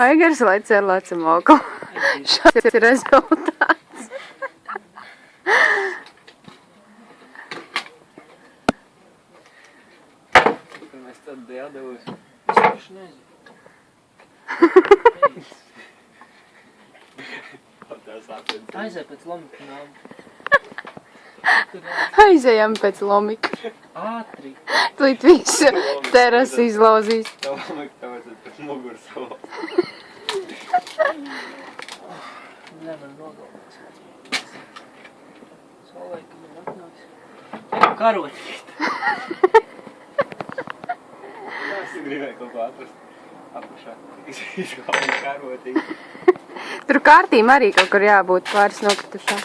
Aigars lec ar lecu moku. Šāds ir rezultāts. Mēs tad bija atdevusi. Es paši nezinu. Aizēj pēc lomika nāmu. Aizejam pēc lomika. Ātri. Tūlīt visu terasu izlauzīs. Tā lomika tev vajadzētu pēc muguras salot. Nevar nogalvot. Saulēka man atnāks. Karoti. Es gribēju kaut ko atrast apakšā. Izgalvīgi karotīgi. Tur kārtīm arī kaut kur jābūt pāris nokritušā.